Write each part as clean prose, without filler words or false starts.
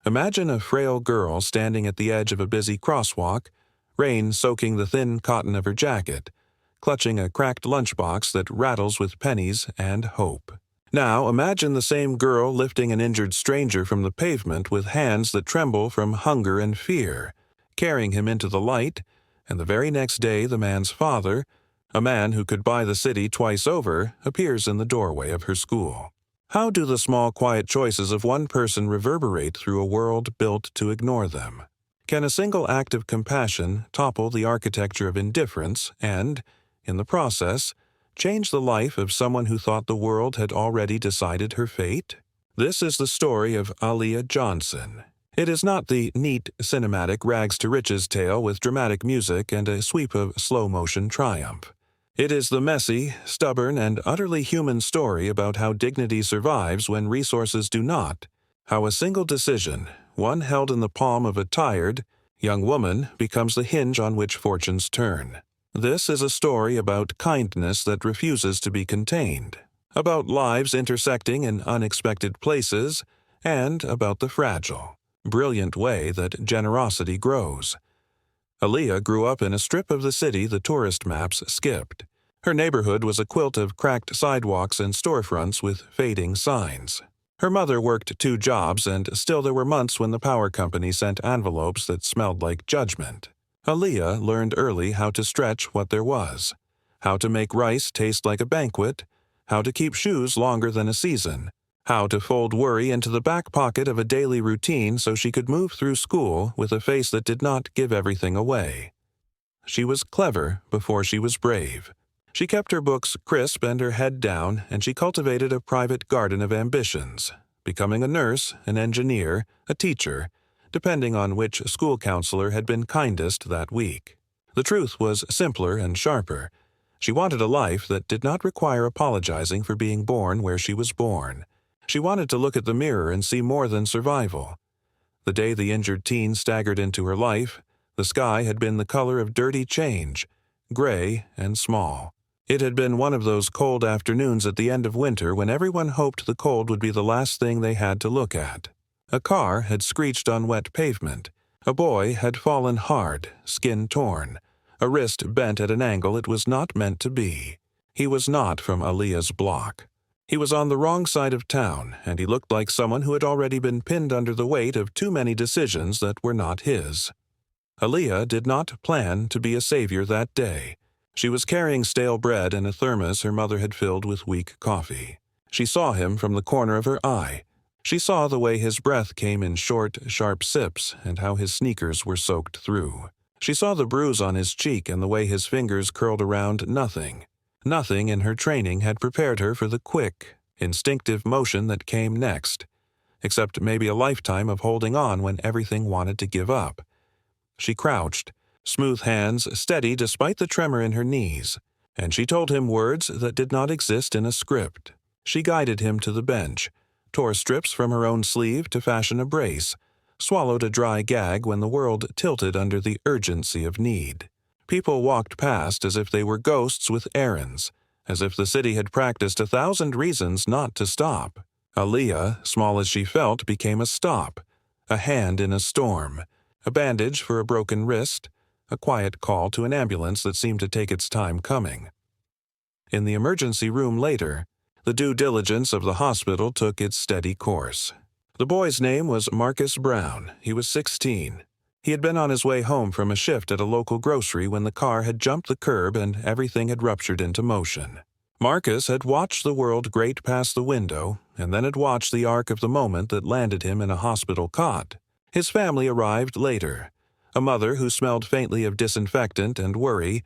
Imagine a frail girl standing at the edge of a busy crosswalk, rain soaking the thin cotton of her jacket, clutching a cracked lunchbox that rattles with pennies and hope. Now imagine the same girl lifting an injured stranger from the pavement with hands that tremble from hunger and fear, carrying him into the light, and the very next day the man's father, a man who could buy the city twice over, appears in the doorway of her school. How do the small, quiet choices of one person reverberate through a world built to ignore them? Can a single act of compassion topple the architecture of indifference and, in the process, change the life of someone who thought the world had already decided her fate? This is the story of Aaliyah Johnson. It is not the neat, cinematic rags-to-riches tale with dramatic music and a sweep of slow-motion triumph. It is the messy, stubborn, and utterly human story about how dignity survives when resources do not, how a single decision, one held in the palm of a tired, young woman, becomes the hinge on which fortunes turn. This is a story about kindness that refuses to be contained, about lives intersecting in unexpected places, and about the fragile, brilliant way that generosity grows. Aaliyah grew up in a strip of the city the tourist maps skipped. Her neighborhood was a quilt of cracked sidewalks and storefronts with fading signs. Her mother worked 2 jobs, and still there were months when the power company sent envelopes that smelled like judgment. Aaliyah learned early how to stretch what there was, how to make rice taste like a banquet, how to keep shoes longer than a season, how to fold worry into the back pocket of a daily routine so she could move through school with a face that did not give everything away. She was clever before she was brave. She kept her books crisp and her head down, and she cultivated a private garden of ambitions, becoming a nurse, an engineer, a teacher, depending on which school counselor had been kindest that week. The truth was simpler and sharper. She wanted a life that did not require apologizing for being born where she was born. She wanted to look at the mirror and see more than survival. The day the injured teen staggered into her life, the sky had been the color of dirty change, gray and small. It had been one of those cold afternoons at the end of winter when everyone hoped the cold would be the last thing they had to look at. A car had screeched on wet pavement. A boy had fallen hard, skin torn, a wrist bent at an angle it was not meant to be. He was not from Aaliyah's block. He was on the wrong side of town, and he looked like someone who had already been pinned under the weight of too many decisions that were not his. Aaliyah did not plan to be a savior that day. She was carrying stale bread and a thermos her mother had filled with weak coffee. She saw him from the corner of her eye. She saw the way his breath came in short, sharp sips and how his sneakers were soaked through. She saw the bruise on his cheek and the way his fingers curled around nothing. Nothing in her training had prepared her for the quick, instinctive motion that came next, except maybe a lifetime of holding on when everything wanted to give up. She crouched, smooth hands steady despite the tremor in her knees, and she told him words that did not exist in a script. She guided him to the bench, tore strips from her own sleeve to fashion a brace, swallowed a dry gag when the world tilted under the urgency of need. People walked past as if they were ghosts with errands, as if the city had practiced 1,000 reasons not to stop. Aaliyah, small as she felt, became a stop, a hand in a storm, a bandage for a broken wrist, a quiet call to an ambulance that seemed to take its time coming. In the emergency room later, the due diligence of the hospital took its steady course. The boy's name was Marcus Brown. He was 16. He had been on his way home from a shift at a local grocery when the car had jumped the curb and everything had ruptured into motion. Marcus had watched the world grate past the window and then had watched the arc of the moment that landed him in a hospital cot. His family arrived later. A mother who smelled faintly of disinfectant and worry,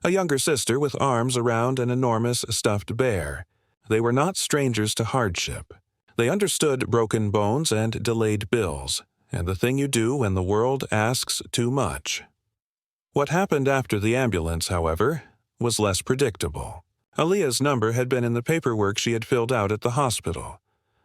a younger sister with arms around an enormous stuffed bear. They were not strangers to hardship. They understood broken bones and delayed bills, and the thing you do when the world asks too much. What happened after the ambulance, however, was less predictable. Aaliyah's number had been in the paperwork she had filled out at the hospital.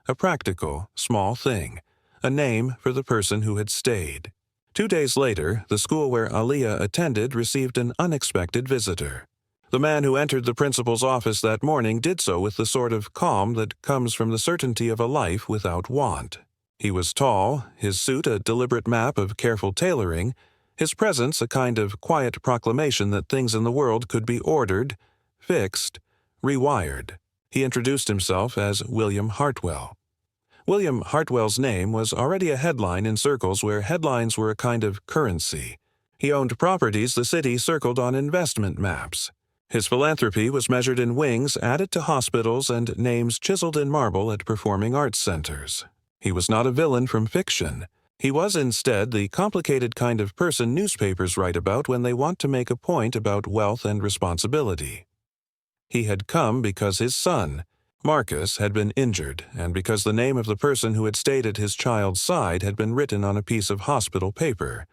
A practical, small thing, a name for the person who had stayed. 2 days later, the school where Aaliyah attended received an unexpected visitor. The man who entered the principal's office that morning did so with the sort of calm that comes from the certainty of a life without want. He was tall, his suit a deliberate map of careful tailoring, his presence a kind of quiet proclamation that things in the world could be ordered, fixed, rewired. He introduced himself as William Hartwell. William Hartwell's name was already a headline in circles where headlines were a kind of currency. He owned properties the city circled on investment maps. His philanthropy was measured in wings added to hospitals and names chiseled in marble at performing arts centers. He was not a villain from fiction. He was instead the complicated kind of person newspapers write about when they want to make a point about wealth and responsibility. He had come because his son, Marcus, had been injured, and because the name of the person who had stayed at his child's side had been written on a piece of hospital paper,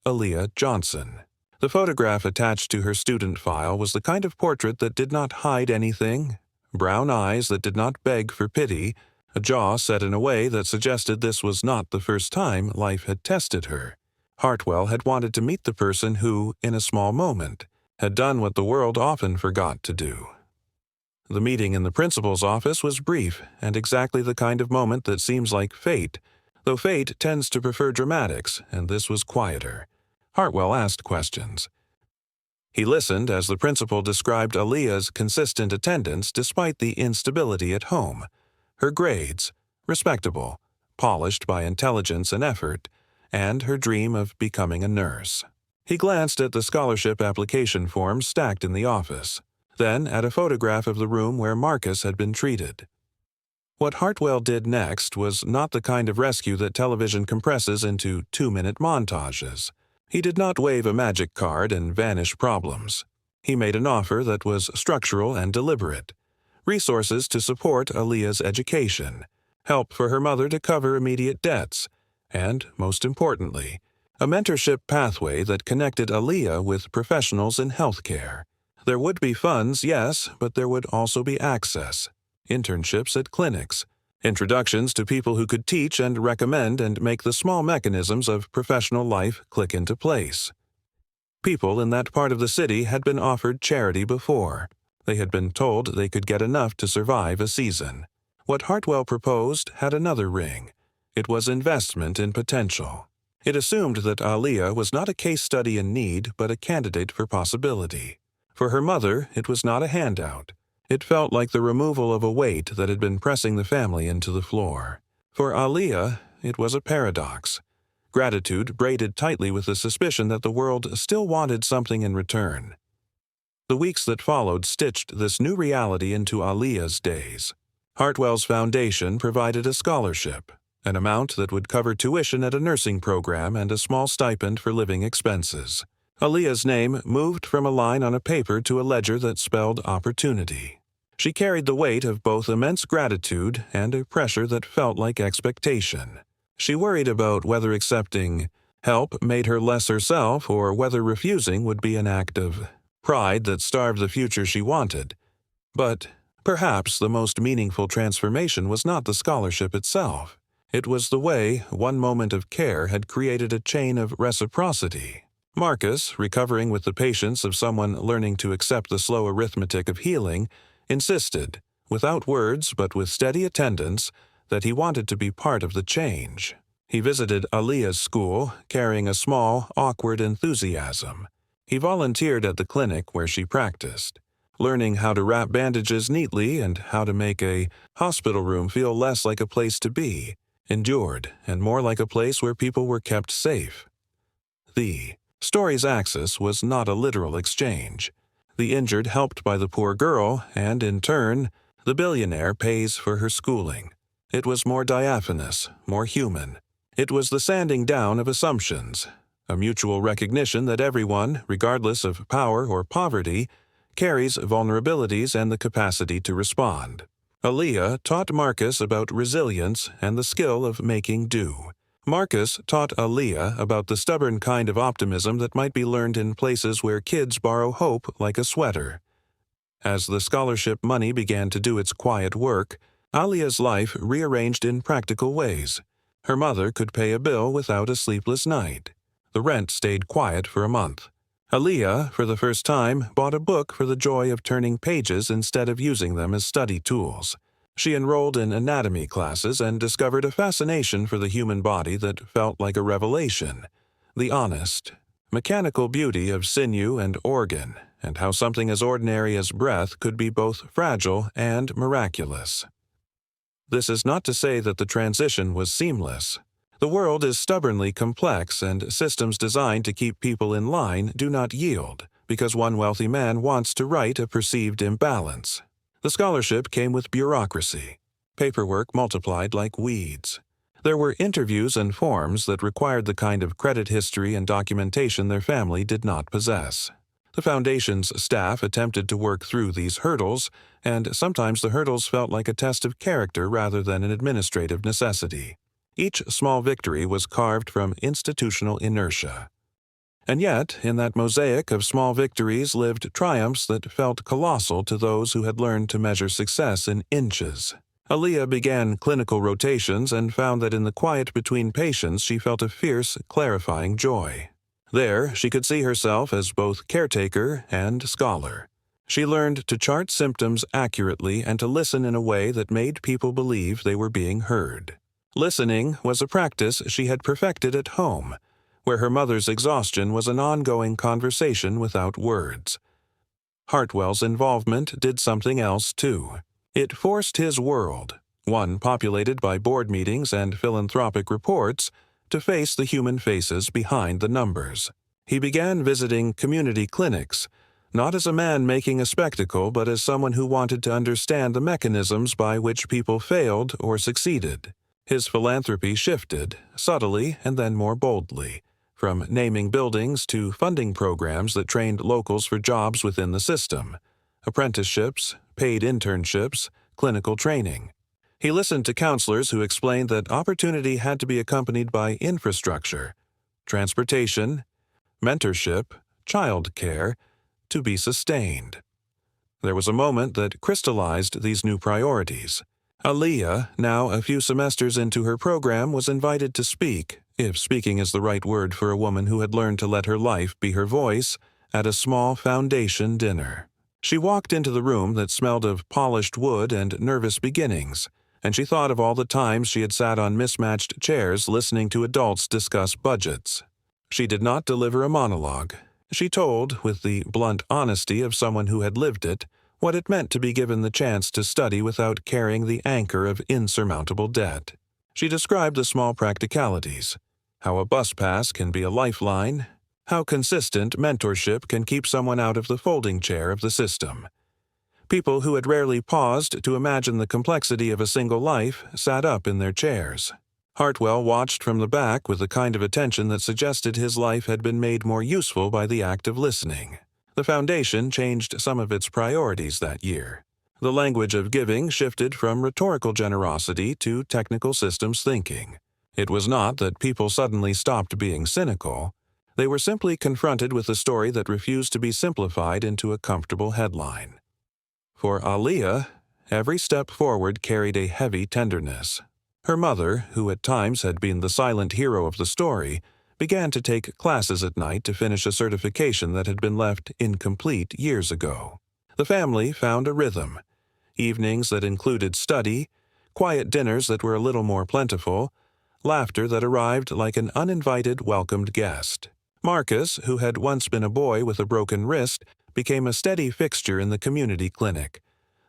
Aaliyah Johnson. The photograph attached to her student file was the kind of portrait that did not hide anything, brown eyes that did not beg for pity, a jaw set in a way that suggested this was not the first time life had tested her. Hartwell had wanted to meet the person who, in a small moment, had done what the world often forgot to do. The meeting in the principal's office was brief and exactly the kind of moment that seems like fate, though fate tends to prefer dramatics, and this was quieter. Hartwell asked questions. He listened as the principal described Aaliyah's consistent attendance despite the instability at home. Her grades, respectable, polished by intelligence and effort, and her dream of becoming a nurse. He glanced at the scholarship application forms stacked in the office, then at a photograph of the room where Marcus had been treated. What Hartwell did next was not the kind of rescue that television compresses into 2-minute montages. He did not wave a magic card and vanish problems. He made an offer that was structural and deliberate. Resources to support Aaliyah's education, help for her mother to cover immediate debts, and, most importantly, a mentorship pathway that connected Aaliyah with professionals in healthcare. There would be funds, yes, but there would also be access, internships at clinics, introductions to people who could teach and recommend and make the small mechanisms of professional life click into place. People in that part of the city had been offered charity before. They had been told they could get enough to survive a season. What Hartwell proposed had another ring. It was investment in potential. It assumed that Aaliyah was not a case study in need, but a candidate for possibility. For her mother, it was not a handout. It felt like the removal of a weight that had been pressing the family into the floor. For Aaliyah, it was a paradox. Gratitude braided tightly with the suspicion that the world still wanted something in return. The weeks that followed stitched this new reality into Aaliyah's days. Hartwell's foundation provided a scholarship, an amount that would cover tuition at a nursing program and a small stipend for living expenses. Aaliyah's name moved from a line on a paper to a ledger that spelled opportunity. She carried the weight of both immense gratitude and a pressure that felt like expectation. She worried about whether accepting help made her less herself or whether refusing would be an act of pride that starved the future she wanted. But perhaps the most meaningful transformation was not the scholarship itself. It was the way one moment of care had created a chain of reciprocity. Marcus, recovering with the patience of someone learning to accept the slow arithmetic of healing, insisted, without words but with steady attendance, that he wanted to be part of the change. He visited Aaliyah's school, carrying a small, awkward enthusiasm. He volunteered at the clinic where she practiced, learning how to wrap bandages neatly and how to make a hospital room feel less like a place to be, endured, and more like a place where people were kept safe. The story's axis was not a literal exchange. The injured helped by the poor girl, and in turn, the billionaire pays for her schooling. It was more diaphanous, more human. It was the sanding down of assumptions, a mutual recognition that everyone, regardless of power or poverty, carries vulnerabilities and the capacity to respond. Aaliyah taught Marcus about resilience and the skill of making do. Marcus taught Aaliyah about the stubborn kind of optimism that might be learned in places where kids borrow hope like a sweater. As the scholarship money began to do its quiet work, Aaliyah's life rearranged in practical ways. Her mother could pay a bill without a sleepless night. The rent stayed quiet for a month. Aaliyah, for the first time, bought a book for the joy of turning pages instead of using them as study tools. She enrolled in anatomy classes and discovered a fascination for the human body that felt like a revelation: the honest, mechanical beauty of sinew and organ, and how something as ordinary as breath could be both fragile and miraculous. This is not to say that the transition was seamless. The world is stubbornly complex, and systems designed to keep people in line do not yield, because one wealthy man wants to right a perceived imbalance. The scholarship came with bureaucracy. Paperwork multiplied like weeds. There were interviews and forms that required the kind of credit history and documentation their family did not possess. The foundation's staff attempted to work through these hurdles, and sometimes the hurdles felt like a test of character rather than an administrative necessity. Each small victory was carved from institutional inertia. And yet, in that mosaic of small victories lived triumphs that felt colossal to those who had learned to measure success in inches. Aaliyah began clinical rotations and found that in the quiet between patients she felt a fierce, clarifying joy. There, she could see herself as both caretaker and scholar. She learned to chart symptoms accurately and to listen in a way that made people believe they were being heard. Listening was a practice she had perfected at home, where her mother's exhaustion was an ongoing conversation without words. Hartwell's involvement did something else, too. It forced his world, one populated by board meetings and philanthropic reports, to face the human faces behind the numbers. He began visiting community clinics, not as a man making a spectacle, but as someone who wanted to understand the mechanisms by which people failed or succeeded. His philanthropy shifted, subtly and then more boldly, from naming buildings to funding programs that trained locals for jobs within the system: apprenticeships, paid internships, clinical training. He listened to counselors who explained that opportunity had to be accompanied by infrastructure, transportation, mentorship, child care, to be sustained. There was a moment that crystallized these new priorities. Aaliyah, now a few semesters into her program, was invited to speak, if speaking is the right word for a woman who had learned to let her life be her voice, at a small foundation dinner. She walked into the room that smelled of polished wood and nervous beginnings, and she thought of all the times she had sat on mismatched chairs listening to adults discuss budgets. She did not deliver a monologue. She told, with the blunt honesty of someone who had lived it, what it meant to be given the chance to study without carrying the anchor of insurmountable debt. She described the small practicalities: how a bus pass can be a lifeline, how consistent mentorship can keep someone out of the folding chair of the system. People who had rarely paused to imagine the complexity of a single life sat up in their chairs. Hartwell watched from the back with the kind of attention that suggested his life had been made more useful by the act of listening. The foundation changed some of its priorities that year. The language of giving shifted from rhetorical generosity to technical systems thinking. It was not that people suddenly stopped being cynical. They were simply confronted with a story that refused to be simplified into a comfortable headline. For Aaliyah, every step forward carried a heavy tenderness. Her mother, who at times had been the silent hero of the story, began to take classes at night to finish a certification that had been left incomplete years ago. The family found a rhythm: evenings that included study, quiet dinners that were a little more plentiful, laughter that arrived like an uninvited welcomed guest. Marcus, who had once been a boy with a broken wrist, became a steady fixture in the community clinic,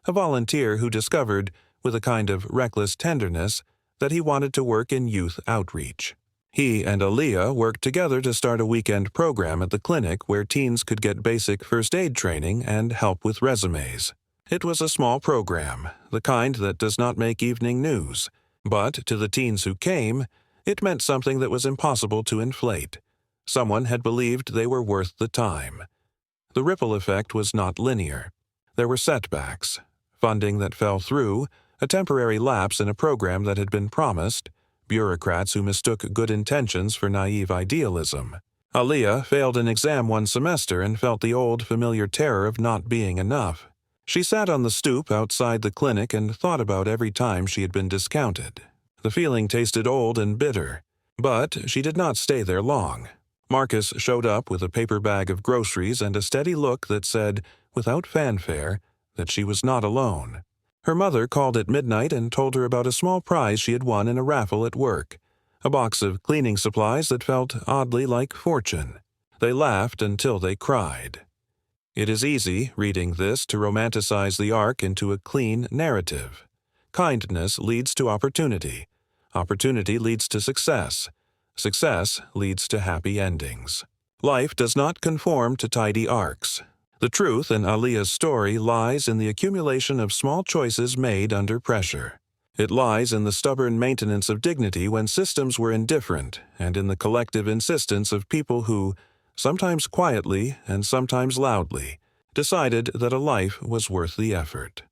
a volunteer who discovered, with a kind of reckless tenderness, that he wanted to work in youth outreach. He and Aaliyah worked together to start a weekend program at the clinic where teens could get basic first aid training and help with resumes. It was a small program, the kind that does not make evening news, but to the teens who came, it meant something that was impossible to inflate. Someone had believed they were worth the time. The ripple effect was not linear. There were setbacks, funding that fell through, a temporary lapse in a program that had been promised, bureaucrats who mistook good intentions for naive idealism. Aaliyah failed an exam one semester and felt the old, familiar terror of not being enough. She sat on the stoop outside the clinic and thought about every time she had been discounted. The feeling tasted old and bitter, but she did not stay there long. Marcus showed up with a paper bag of groceries and a steady look that said, without fanfare, that she was not alone. Her mother called at midnight and told her about a small prize she had won in a raffle at work, a box of cleaning supplies that felt oddly like fortune. They laughed until they cried. It is easy, reading this, to romanticize the arc into a clean narrative. Kindness leads to opportunity. Opportunity leads to success. Success leads to happy endings. Life does not conform to tidy arcs. The truth in Aaliyah's story lies in the accumulation of small choices made under pressure. It lies in the stubborn maintenance of dignity when systems were indifferent, and in the collective insistence of people who, sometimes quietly and sometimes loudly, decided that a life was worth the effort.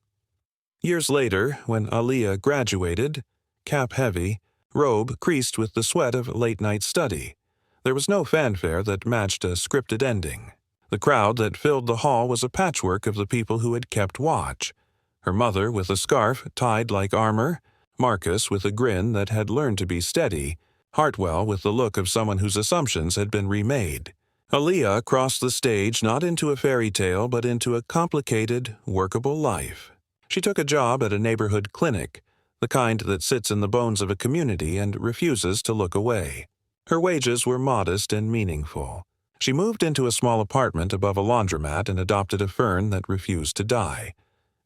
Years later, when Aaliyah graduated, cap heavy, robe creased with the sweat of late-night study, there was no fanfare that matched a scripted ending. The crowd that filled the hall was a patchwork of the people who had kept watch. Her mother with a scarf tied like armor, Marcus with a grin that had learned to be steady, Hartwell with the look of someone whose assumptions had been remade. Aaliyah crossed the stage not into a fairy tale but into a complicated, workable life. She took a job at a neighborhood clinic, the kind that sits in the bones of a community and refuses to look away. Her wages were modest and meaningful. She moved into a small apartment above a laundromat and adopted a fern that refused to die.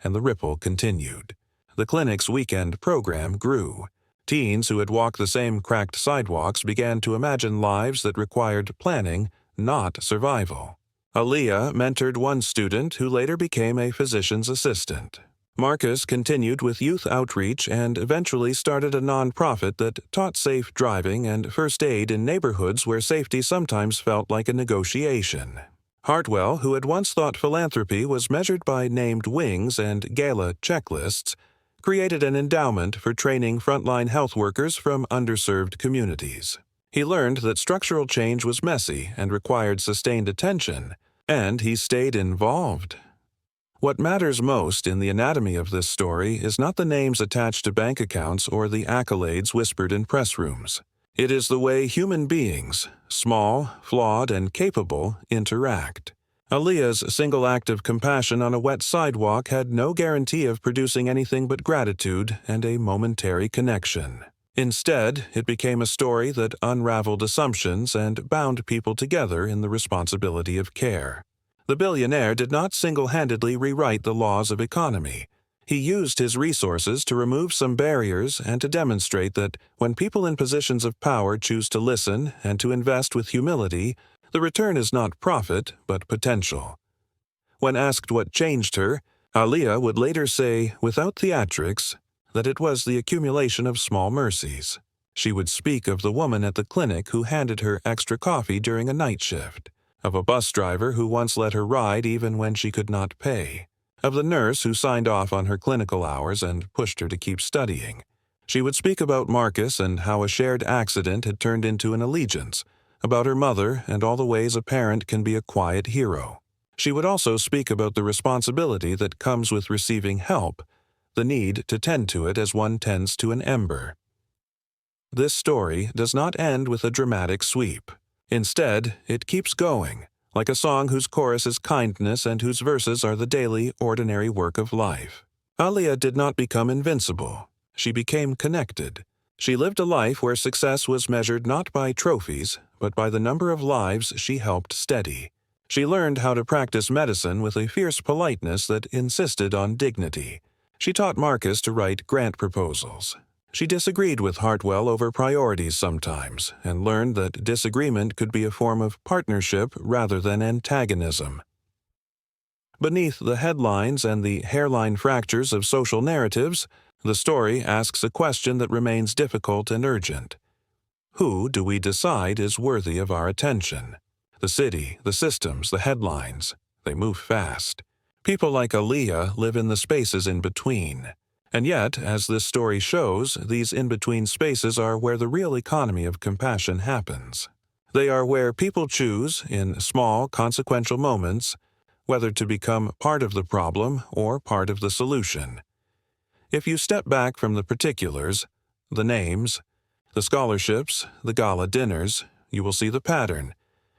And the ripple continued. The clinic's weekend program grew. Teens who had walked the same cracked sidewalks began to imagine lives that required planning, not survival. Aaliyah mentored one student who later became a physician's assistant. Marcus continued with youth outreach and eventually started a nonprofit that taught safe driving and first aid in neighborhoods where safety sometimes felt like a negotiation. Hartwell, who had once thought philanthropy was measured by named wings and gala checklists, created an endowment for training frontline health workers from underserved communities. He learned that structural change was messy and required sustained attention, and he stayed involved. What matters most in the anatomy of this story is not the names attached to bank accounts or the accolades whispered in press rooms. It is the way human beings, small, flawed, and capable, interact. Aaliyah's single act of compassion on a wet sidewalk had no guarantee of producing anything but gratitude and a momentary connection. Instead, it became a story that unraveled assumptions and bound people together in the responsibility of care. The billionaire did not single-handedly rewrite the laws of economy. He used his resources to remove some barriers and to demonstrate that when people in positions of power choose to listen and to invest with humility, the return is not profit, but potential. When asked what changed her, Aaliyah would later say, without theatrics, that it was the accumulation of small mercies. She would speak of the woman at the clinic who handed her extra coffee during a night shift, of a bus driver who once let her ride even when she could not pay, of the nurse who signed off on her clinical hours and pushed her to keep studying. She would speak about Marcus and how a shared accident had turned into an allegiance, about her mother and all the ways a parent can be a quiet hero. She would also speak about the responsibility that comes with receiving help, the need to tend to it as one tends to an ember. This story does not end with a dramatic sweep. Instead, it keeps going, like a song whose chorus is kindness and whose verses are the daily, ordinary work of life. Aaliyah did not become invincible. She became connected. She lived a life where success was measured not by trophies, but by the number of lives she helped steady. She learned how to practice medicine with a fierce politeness that insisted on dignity. She taught Marcus to write grant proposals. She disagreed with Hartwell over priorities sometimes, and learned that disagreement could be a form of partnership rather than antagonism. Beneath the headlines and the hairline fractures of social narratives, the story asks a question that remains difficult and urgent. Who do we decide is worthy of our attention? The city, the systems, the headlines, they move fast. People like Aaliyah live in the spaces in between. And yet, as this story shows, these in-between spaces are where the real economy of compassion happens. They are where people choose, in small, consequential moments, whether to become part of the problem or part of the solution. If you step back from the particulars, the names, the scholarships, the gala dinners, you will see the pattern.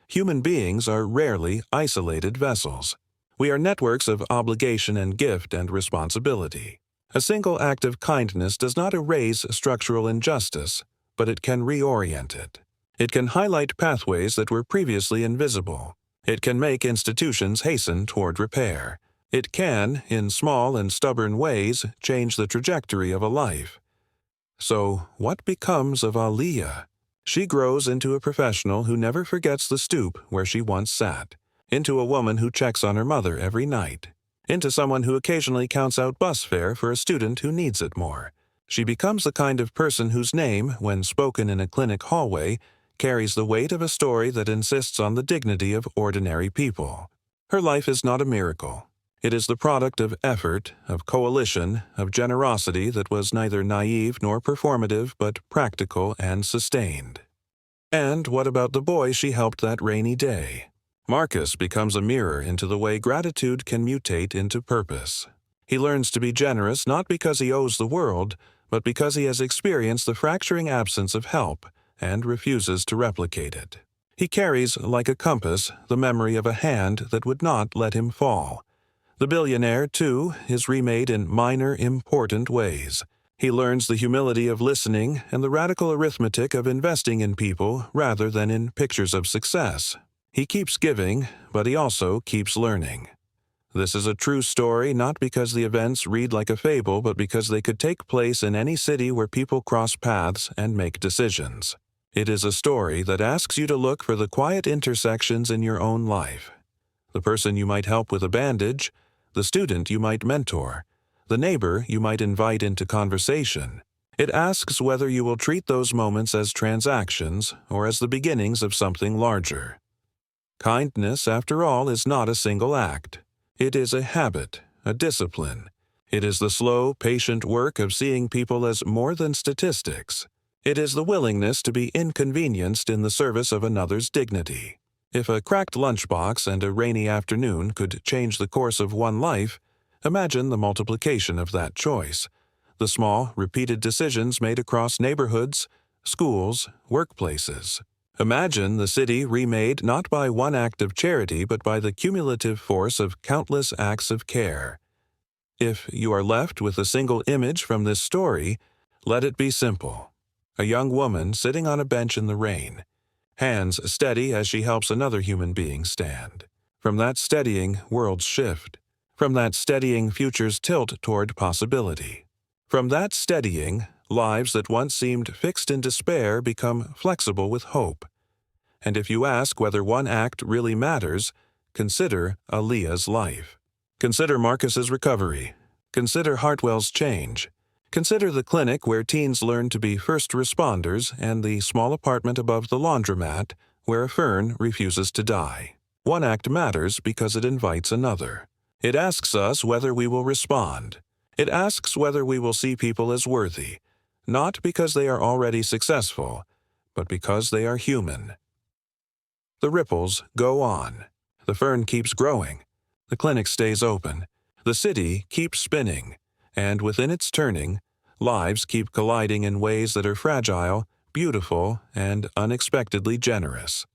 Human beings are rarely isolated vessels. We are networks of obligation and gift and responsibility. A single act of kindness does not erase structural injustice, but it can reorient it. It can highlight pathways that were previously invisible. It can make institutions hasten toward repair. It can, in small and stubborn ways, change the trajectory of a life. So, what becomes of Aliyah? She grows into a professional who never forgets the stoop where she once sat, into a woman who checks on her mother every night, into someone who occasionally counts out bus fare for a student who needs it more. She becomes the kind of person whose name, when spoken in a clinic hallway, carries the weight of a story that insists on the dignity of ordinary people. Her life is not a miracle. It is the product of effort, of coalition, of generosity that was neither naive nor performative but practical and sustained. And what about the boy she helped that rainy day? Marcus becomes a mirror into the way gratitude can mutate into purpose. He learns to be generous not because he owes the world, but because he has experienced the fracturing absence of help and refuses to replicate it. He carries, like a compass, the memory of a hand that would not let him fall. The Billionaire, too, is remade in minor, important ways. He learns the humility of listening and the radical arithmetic of investing in people rather than in pictures of success. He keeps giving, but he also keeps learning. This is a true story not because the events read like a fable, but because they could take place in any city where people cross paths and make decisions. It is a story that asks you to look for the quiet intersections in your own life. The person you might help with a bandage, the student you might mentor, the neighbor you might invite into conversation. It asks whether you will treat those moments as transactions or as the beginnings of something larger. Kindness, after all, is not a single act. It is a habit, a discipline. It is the slow, patient work of seeing people as more than statistics. It is the willingness to be inconvenienced in the service of another's dignity. If a cracked lunchbox and a rainy afternoon could change the course of one life, imagine the multiplication of that choice. The small, repeated decisions made across neighborhoods, schools, workplaces. Imagine the city remade not by one act of charity but by the cumulative force of countless acts of care. If you are left with a single image from this story, let it be simple. A young woman sitting on a bench in the rain, hands steady as she helps another human being stand. From that steadying, worlds shift. From that steadying, futures tilt toward possibility. From that steadying, lives that once seemed fixed in despair become flexible with hope. And if you ask whether one act really matters, consider Aliyah's life. Consider Marcus's recovery. Consider Hartwell's change. Consider the clinic where teens learn to be first responders and the small apartment above the laundromat where a fern refuses to die. One act matters because it invites another. It asks us whether we will respond. It asks whether we will see people as worthy, not because they are already successful, but because they are human. The ripples go on. The fern keeps growing. The clinic stays open. The city keeps spinning. And within its turning, lives keep colliding in ways that are fragile, beautiful, and unexpectedly generous.